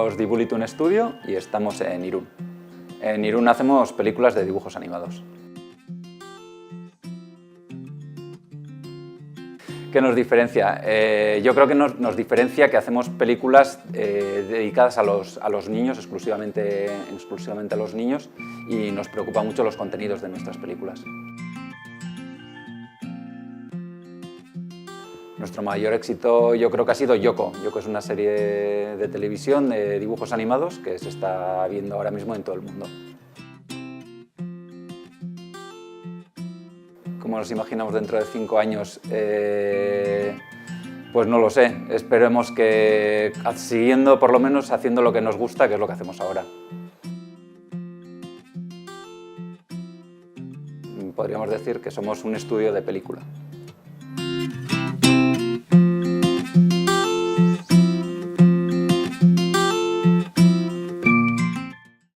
Somos Dibulitun Studio y estamos en Irún. En Irún hacemos películas de dibujos animados. ¿Qué nos diferencia? Yo creo que nos diferencia que hacemos películas dedicadas a los niños, exclusivamente a los niños, y nos preocupan mucho los contenidos de nuestras películas. Nuestro mayor éxito yo creo que ha sido Yoko. Yoko es una serie de televisión de dibujos animados que se está viendo ahora mismo en todo el mundo. ¿Cómo nos imaginamos dentro de 5 años? Pues no lo sé. Esperemos que siguiendo, por lo menos, haciendo lo que nos gusta, que es lo que hacemos ahora. Podríamos decir que somos un estudio de película.